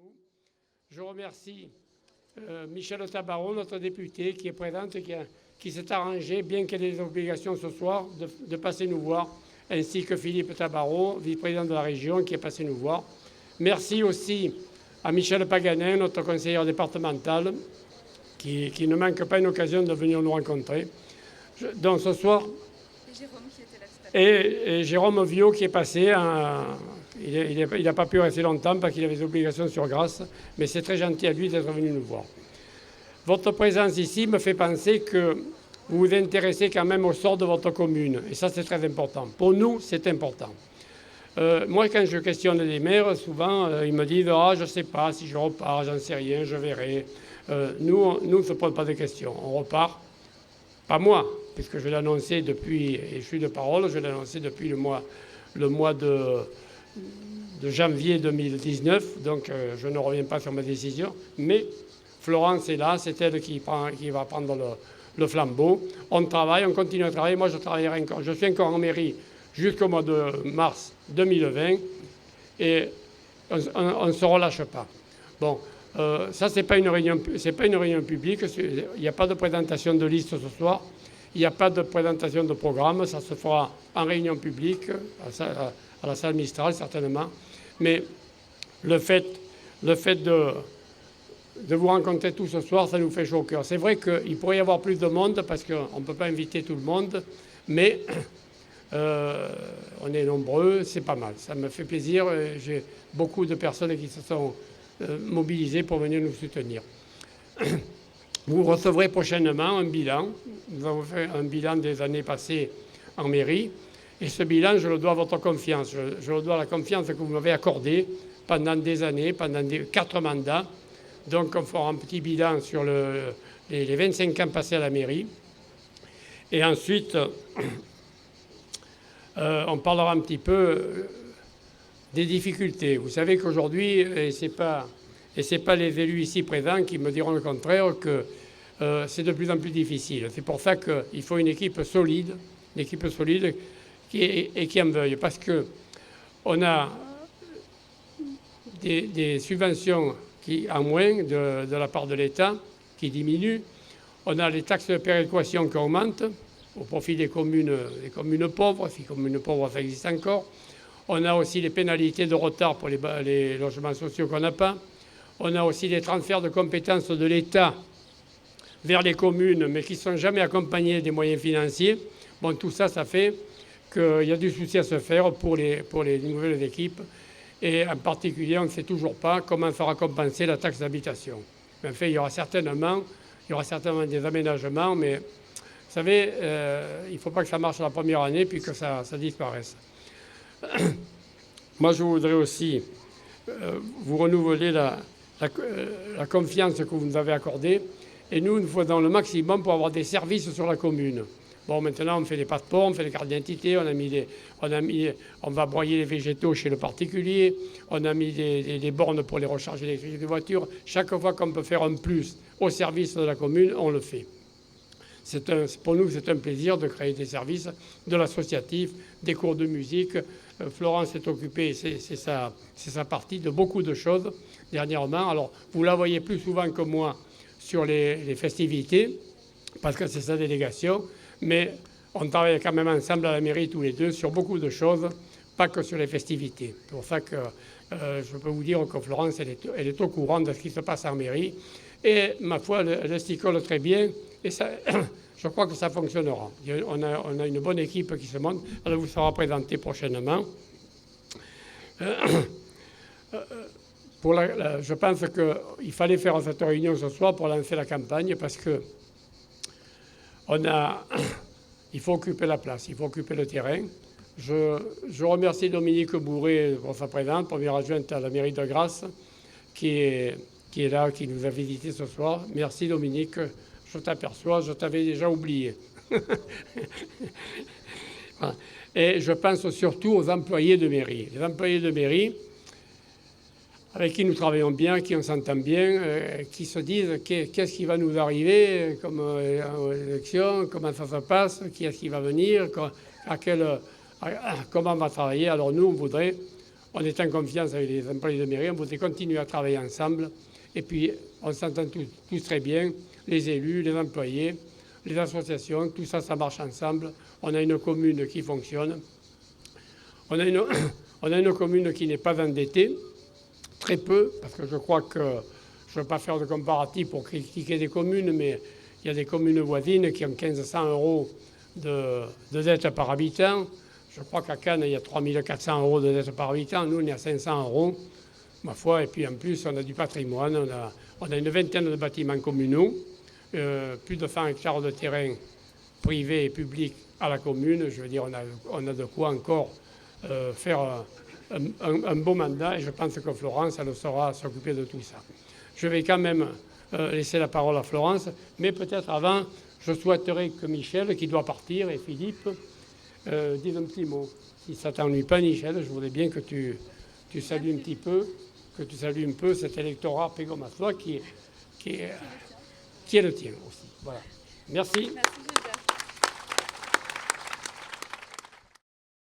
vous. Je remercie Michel Tabarot, notre député, qui est présente et qui s'est arrangé, bien qu'elle ait des obligations ce soir, de passer nous voir, ainsi que Philippe Tabarot, vice-président de la région, qui est passé nous voir. Merci aussi à Michel Paganin, notre conseiller départemental, qui ne manque pas une occasion de venir nous rencontrer. Donc ce soir... Jérôme qui était là tout à l'heure. Et Jérôme Viau qui est passé. Il n'a pas pu rester longtemps parce qu'il avait des obligations sur Grasse, mais c'est très gentil à lui d'être venu nous voir. Votre présence ici me fait penser que vous vous intéressez quand même au sort de votre commune. Et ça, c'est très important. Pour nous, c'est important. Moi, quand je questionne les maires, souvent, ils me disent « Ah, je ne sais pas si je repars, j'en sais rien, je verrai. » Nous, on ne se pose pas de questions. On repart. Pas moi, puisque je l'ai annoncé depuis, et je suis de parole, je l'ai annoncé depuis le mois de janvier 2019, donc je ne reviens pas sur ma décision. Mais Florence est là, c'est elle qui va prendre le flambeau. On travaille, on continue à travailler. Moi, je travaillerai encore. Je suis encore en mairie jusqu'au mois de mars 2020 et on ne se relâche pas. Bon, ça, c'est pas une réunion publique. Il n'y a pas de présentation de liste ce soir. Il n'y a pas de présentation de programme. Ça se fera en réunion publique, à la salle Mistral, certainement. Mais le fait de vous rencontrer tous ce soir, ça nous fait chaud au cœur. C'est vrai qu'il pourrait y avoir plus de monde parce qu'on ne peut pas inviter tout le monde, mais on est nombreux, c'est pas mal. Ça me fait plaisir. J'ai beaucoup de personnes qui se sont mobilisées pour venir nous soutenir. Vous recevrez prochainement un bilan. Nous avons fait un bilan des années passées en mairie. Et ce bilan, je le dois à votre confiance. Je le dois à la confiance que vous m'avez accordée pendant des années, pendant 4 mandats. Donc on fera un petit bilan sur les 25 ans passés à la mairie. Et ensuite, on parlera un petit peu des difficultés. Vous savez qu'aujourd'hui, et ce n'est pas les élus ici présents qui me diront le contraire, que c'est de plus en plus difficile. C'est pour ça qu'il faut une équipe solide qui en veuille. Parce qu'on a des subventions en moins de la part de l'État qui diminuent. On a les taxes de péréquation qui augmentent au profit des communes pauvres, si communes pauvres ça existe encore. On a aussi les pénalités de retard pour les logements sociaux qu'on n'a pas. On a aussi les transferts de compétences de l'État vers les communes, mais qui ne sont jamais accompagnés des moyens financiers. Bon, tout ça, ça fait qu'il y a du souci à se faire pour les nouvelles équipes. Et en particulier, on ne sait toujours pas comment fera compenser la taxe d'habitation. En fait, il y aura certainement des aménagements, mais vous savez, il ne faut pas que ça marche la première année puis que ça disparaisse. Moi, je voudrais aussi vous renouveler la confiance que vous nous avez accordée. Et nous faisons le maximum pour avoir des services sur la commune. Bon, maintenant, on fait les passeports, on fait les cartes d'identité, on va broyer les végétaux chez le particulier, on a mis des bornes pour les recharges électriques des voitures. Chaque fois qu'on peut faire un plus au service de la commune, on le fait. Pour nous, c'est un plaisir de créer des services, de l'associatif, des cours de musique. Florence est occupée, c'est sa partie, de beaucoup de choses dernièrement. Alors, vous la voyez plus souvent que moi sur les festivités, parce que c'est sa délégation, mais on travaille quand même ensemble à la mairie tous les deux sur beaucoup de choses, pas que sur les festivités. C'est pour ça que je peux vous dire que Florence, elle est au courant de ce qui se passe en mairie, et ma foi, elle s'y colle très bien, et ça, je crois que ça fonctionnera. On a une bonne équipe qui se monte, elle vous sera présentée prochainement. Je pense qu'il fallait faire cette réunion ce soir pour lancer la campagne parce que il faut occuper la place, il faut occuper le terrain. Je remercie Dominique Bourré pour sa présence, première adjointe à la mairie de Grasse, qui est là, qui nous a visités ce soir. Merci Dominique, je t'aperçois, je t'avais déjà oublié. Et je pense surtout aux employés de mairie. Les employés de mairie, avec qui nous travaillons bien, qui on s'entend bien, qui se disent qu'est-ce qui va nous arriver comme élection, comment ça se passe, qui est-ce qui va venir, comment on va travailler. Alors nous, on voudrait on est en confiance avec les employés de mairie, on voudrait continuer à travailler ensemble. Et puis, on s'entend tous très bien, les élus, les employés, les associations, tout ça, ça marche ensemble. On a une commune qui fonctionne. On a une commune qui n'est pas endettée, très peu, parce que je crois que, je ne veux pas faire de comparatif pour critiquer des communes, mais il y a des communes voisines qui ont 1500 € de dette par habitant. Je crois qu'à Cannes, il y a 3400 € de dette par habitant. Nous, on est à 500 €, ma foi. Et puis en plus, on a du patrimoine. On a une vingtaine de bâtiments communaux, plus de 100 hectares de terrain privé et public à la commune. Je veux dire, on a de quoi encore faire un beau mandat. Et je pense que Florence, elle saura s'occuper de tout ça. Je vais quand même laisser la parole à Florence, mais peut-être avant, je souhaiterais que Michel, qui doit partir, et Philippe, disent un petit mot. Si ça ne t'ennuie pas, Michel, je voudrais bien que tu salues un petit peu, que tu salues un peu cet électorat pégomasois qui est le tien aussi. Voilà. Merci. Merci, Gilbert.